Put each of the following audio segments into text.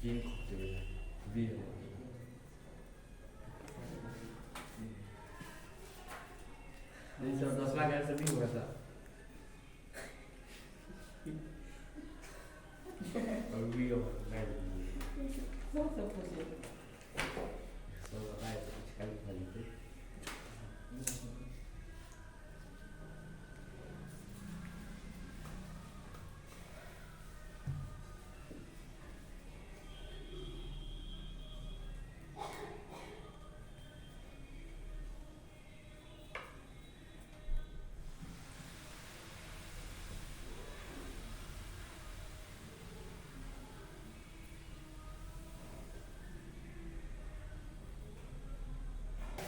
Zinc होते हैं B है नहीं सर 10 लाख ऐसे भी हुआ था और भी हो मैं सब पूछे सब बताए तो कुछ कल खाली थे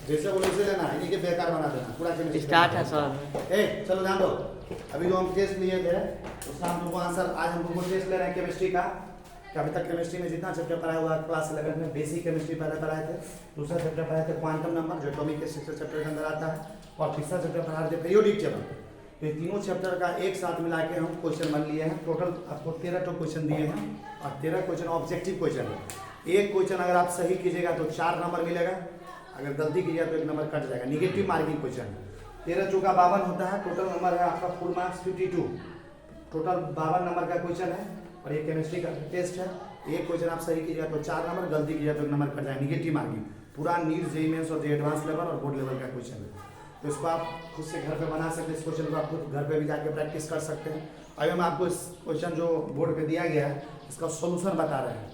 जैसे बोले वैसे लेना है, इन्हीं के बेकार बना देना पूरा केमिस्ट्री स्टार्ट है सर। ए चलो ध्यान दो। अभी जो हम टेस्ट लिए थे उसका हम तुमको आंसर आज हम तुमको टेस्ट ले रहे हैं केमिस्ट्री का कि अभी तक केमिस्ट्री में जितना चैप्टर पढ़ाया हुआ क्लास 11 में बेसिक केमिस्ट्री पहले पढ़ाए थे, दूसरा चैप्टर पढ़ाए थे क्वांटम नंबर जो एटॉमिक के चैप्टर के अंदर आता है, और तीसरा चैप्टर पढ़ा थे पीरियोडिक टेबल। तो ये तीनों चैप्टर का एक साथ मिला के हम क्वेश्चन बन लिए हैं। टोटल आपको 13 क्वेश्चन दिए हैं और 13 क्वेश्चन ऑब्जेक्टिव क्वेश्चन है। एक क्वेश्चन अगर आप सही कीजिएगा तो 4 नंबर मिलेगा, अगर गलती कीजिएगा तो 1 नंबर कट जाएगा। निगेटिव मार्किंग क्वेश्चन 13 चौका 52 होता है। टोटल नंबर है आपका फुल मार्क्स 52। टोटल 52 नंबर का क्वेश्चन है और ये केमिस्ट्री का टेस्ट है। एक क्वेश्चन आप सही कीजिएगा तो 4 नंबर, गलती कीजिएगा तो 1 नंबर कट जाएगा। निगेटिव मार्किंग पूरा नीट जेईई मेंस और जे एडवांस लेवल और बोर्ड लेवल का क्वेश्चन है। तो इसको आप खुद से घर पे बना सकते हैं। इस क्वेश्चन को आप खुद घर पे भी जाके प्रैक्टिस कर सकते हैं। अभी हम आपको इस क्वेश्चन जो बोर्ड पे दिया गया है इसका सॉल्यूशन बता रहे हैं।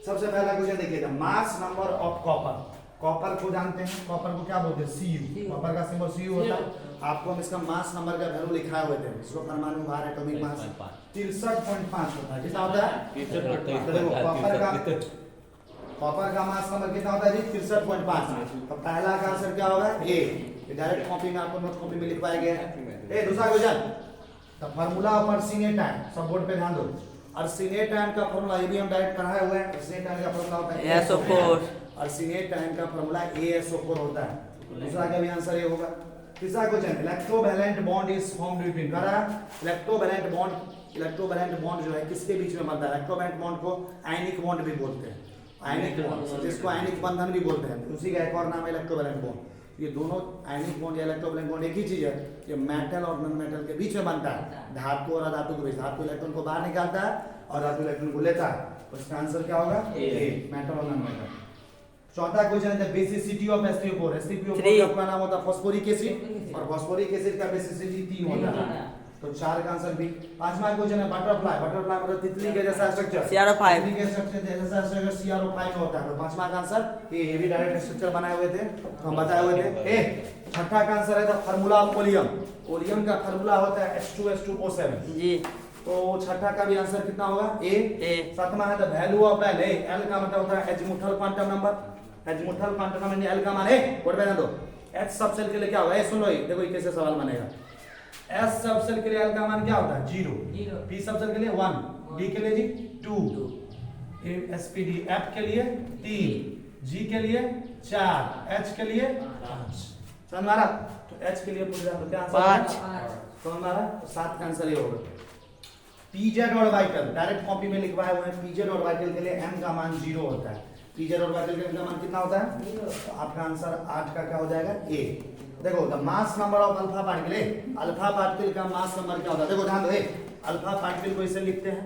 सबसे पहला क्वेश्चन देखिएगा, mass number of copper. Copper को जानते हैं, कॉपर को क्या बोलते हैं? Cu। कॉपर का सिंबल Cu होता है। आपको हम इसका मास नंबर का वैल्यू लिखाए हुए थे, इसको परमाणु भार एटॉमिक मास 63.5 होता है। कितना होता है? कॉपर का मास नंबर कितना होता है जी? 63.5। तो पहला का आंसर क्या होगा? ए। डायरेक्ट कॉपी में आपको नोट कॉपी में लिखवाया गया है। ए दूसरा question, the formula of arsenate, सब बोर्ड पे ध्यान दो। आर्सेनेट का फार्मूला ये भी हम डायरेक्ट पढ़ाए हुए हैं। आर्सेनेट का फार्मूला होता है SO4। आर्सेनेट का फार्मूला ASO4 होता है। दूसरा का भी आंसर ये होगा। तीसरा question, electrovalent bond is formed between, कह रहा है इलेक्ट्रोवैलेंट बॉन्ड जो है किसके बीच में बनता है? इलेक्ट्रोवैलेंट बॉन्ड को आयनिक बॉन्ड भी बोलते हैं, आयनिक बॉन्ड जिसको आयनिक बंधन भी बोलते हैं, उसी का एक और नाम है इलेक्ट्रोवैलेंट बॉन्ड। ये दोनों आयनिक बॉन्ड या इलेक्ट्रोवैलेंट बॉन्ड एक ही चीज है, ये मेटल और नॉन मेटल के बीच में बनता है। धातु और अधातु के बीच, धातु इलेक्ट्रॉन को बाहर निकालता है और धातु इलेक्ट्रॉन को लेता है। तो इसका आंसर क्या होगा? ए, मेटल और नॉन मेटल। चौथा क्वेश्चन है बेसिसिटी ऑफ StO4। StO4 का पूरा नाम होता है फास्फोरिक एसिड और फास्फोरिक एसिड का बेसिसिटी 3 होता है। तो 4 का आंसर बी। पांचवा क्वेश्चन है बटरफ्लाई। बटरफ्लाई मतलब तितली के जैसा स्ट्रक्चर, CR5। तितली के स्ट्रक्चर जैसा स्ट्रक्चर CR5 होता है। तो पांचवा का आंसर ये भी डायरेक्ट स्ट्रक्चर बनाए हुए थे, हम बताए हुए थे। ए छठा का आंसर है the formula of oleum. Oleum का फार्मूला होता है H2SO7 जी। तो छठा का भी आंसर कितना होगा? ए। सातवां है the value of L। L का मतलब होता है azimuthal quantum number. Azimuthal quantum number में L का मान है, बोर्ड पे ना दो। H सब सेल के लिए क्या होगा? ए सुन लो, देखो ये कैसे सवाल बनेगा। S सब सेल के लिए L का मान क्या होता है? 0। P सब सेल के लिए 1, D के लिए जी 2, SPD F के लिए 3, G के लिए 4, H के लिए 5। समझ मारा? तो H के लिए पूछ रहा तो क्या आंसर? 5। समझ मारा? तो 7 का आंसर ये होगा। पीजेड और वाइटल डायरेक्ट कॉपी में लिखवाए हुए हैं। पीजेड और वाइटल के लिए m का मान 0 होता है। पीजेड और वाइटल के m का मान कितना होता है? तो आपका आंसर 8 का क्या हो जाएगा? ए। देखो the mass number of alpha particle. Alpha particle का मास नंबर क्या होता है? देखो ध्यान दो। अल्फा पार्टिकल को इसे लिखते हैं,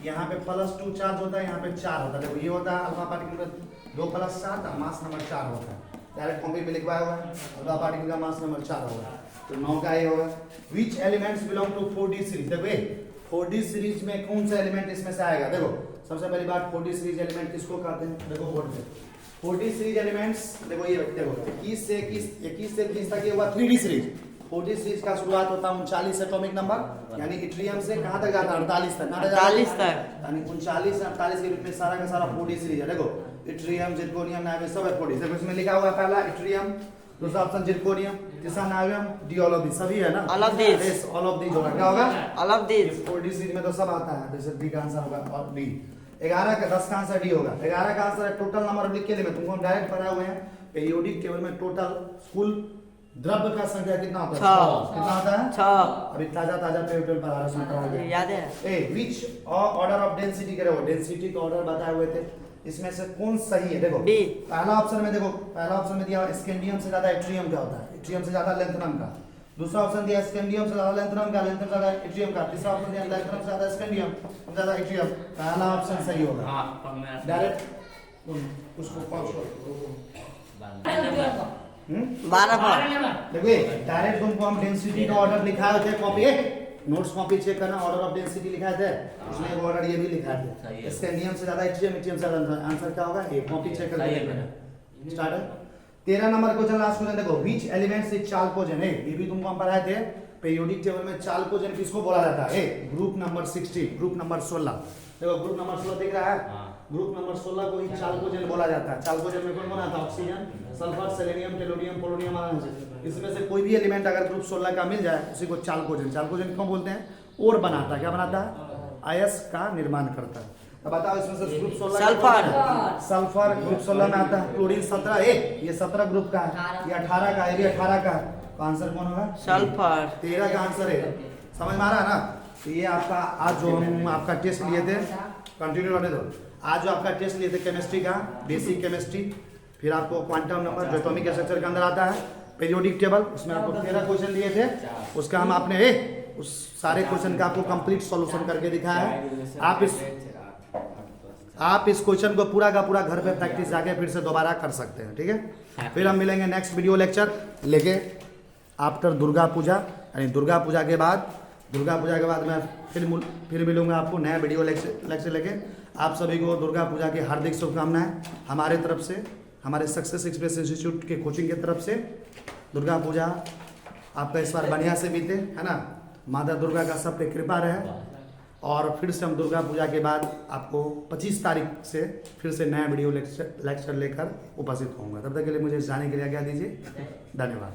यहाँ पे +2 चार्ज होता है, यहाँ पे 4 होता है। देखो ये होता है अल्फा पार्टिकल में 2 + 7 और मास नंबर 4 होता है। डायरेक्ट कॉपी में लिखवाया हुआ है। अल्फा पार्टिकल का मास नंबर 4 होगा, तो 9 का ये होगा। Which elements belong to 4D series. देखो 4D सीरीज में कौन सा एलिमेंट इसमें से आएगा? देखो सबसे पहली बात 4D सीरीज एलिमेंट किसको कहते हैं? देखो बोर्ड पे 4D सीरीज एलिमेंट्स देखो ये देखो 21 से 30 तक ये हुआ 3D सीरीज। 4D सीरीज का शुरुआत होता है 39 एटॉमिक नंबर, यानी इट्रियम से कहां तक जाता है? 48 तक। 48 तक, यानी 39 से 48 के बीच में सारा का सारा 4D सीरीज है। देखो इट्रियम, जिरकोनियम, नाइट्रोजन सब है 4D। देखो इसमें लिखा हुआ है पहला इट्रियम, दूसरा ऑप्शन जिरकोनियम, तीसरा nitrogen, D all of this सभी है ना? All of this. All of this होगा, क्या होगा? All of this. 4D series में तो सब आता है, जैसे डी का आंसर होगा और डी। 11 का 10 का आंसर डी होगा। 11 का आंसर है टोटल नंबर ऑफ लिख के लिए तुमको हम डायरेक्ट पढ़ा हुए हैं। पीरियोडिक टेबल में टोटल कुल द्रव्य का संख्या कितना होता है? छह। कितना होता है? 6 अभी ताजा ताजा पेट्रोल पर आलोचना कराओगे। याद है? ए विच ऑर्डर ऑफ डेंसिटी करे हो, डेंसिटी का ऑर्डर बताए हुए थे, इसमें से कौन सही है? देखो B। पहला ऑप्शन में देखो, पहला ऑप्शन में दिया स्कैंडियम से ज्यादा एट्रियम का होता है, एट्रियम से ज्यादा लैंथनम का। दूसरा ऑप्शन दिया स्कैंडियम से ज्यादा लैंथनम का, लैंथनम से ज्यादा एट्रियम का। तीसरा ऑप्शन दिया लैंथनम से ज्यादा स्कैंडियम ज्यादा एट्रियम। पहला ऑप्शन सही होगा। हाँ पर मैं डायरेक्ट उसको पॉज करो। 12 पर देखिए डायरेक्ट तुमको हम डेंसिटी का ऑर्डर लिखाए थे कॉपी, नोट्स कॉपी चेक करना, ऑर्डर ऑफ डेंसिटी लिखाए थे, उसमें एक ऑर्डर ये भी लिखा सही थे है। स्कैंडियम से ज्यादा एट्रियम, एट्रियम से ज्यादा। आंसर क्या होगा? ये कॉपी चेक सही है करके बेटा। स्टार्ट है। 13 नंबर क्वेश्चन, लास्ट क्वेश्चन देखो, व्हिच एलिमेंट्स इज चाल्कोजेन है, ये भी तुमको हम पढ़ाए थे पीरियोडिक टेबल में। चाल्कोजेन किसको बोला जाता है? Group number 16, group number 16। देखो ग्रुप नंबर 16 दिख रहा है, हाँ। ग्रुप नंबर 16 को ही चाल्कोजेन बोला जाता है। चाल्कोजेन में कौन बना था? ऑक्सीजन, सल्फर, सेलेनियम, टेलोनियम, पोलोनियम आना। इसमें से कोई भी एलिमेंट अगर ग्रुप 16 का मिल जाए उसी को चाल्कोजेन, चाल्कोजेन क्यों बोलते हैं? और बनाता है, क्या बनाता है? आयस का निर्माण करता है। अब बताओ इसमें से ग्रुप 16 सल्फर। सल्फर ग्रुप 16 में आता है। क्लोरीन 17 है, ये 17 ग्रुप का है, ये 18 का है, ये 18 का है। तो आंसर कौन होगा? सल्फर। 13 का आंसर है। समझ में आ रहा है ना? तो ये आपका आज जो हम आपका टेस्ट लिए थे, कंटिन्यू करने दो। आज जो आपका टेस्ट लिए थे केमिस्ट्री का, बेसिक केमिस्ट्री, फिर आपको क्वांटम नंबर जो एटॉमिक स्ट्रक्चर के अंदर आता है, पीरियोडिक टेबल, उसमें आपको 13 क्वेश्चन दिए थे, उसका हम आपने उस सारे क्वेश्चन का आपको कंप्लीट सॉल्यूशन करके दिखाया है। आप इस क्वेश्चन को पूरा का पूरा घर पे प्रैक्टिस जाके फिर से दोबारा कर सकते हैं, ठीक है? फिर हम मिलेंगे नेक्स्ट वीडियो लेक्चर लेके आफ्टर दुर्गा पूजा, यानी दुर्गा पूजा के बाद मैं फिर मिलूंगा आपको नया वीडियो लेक्चर लेके। आप सभी को दुर्गा पूजा की हार्दिक शुभकामनाएं हमारे तरफ से, हमारे सक्सेस एक्सप्रेस इंस्टीट्यूट के कोचिंग की तरफ से। दुर्गा पूजा आपका इस बार बढ़िया से बीते, है ना? माता दुर्गा का सब पे कृपा रहे। और फिर से हम दुर्गा पूजा के बाद आपको 25 तारीख से फिर से नया वीडियो लेक्चर लेकर उपस्थित होऊंगा। तब तक के लिए मुझे जाने के लिए आज्ञा दीजिए। धन्यवाद।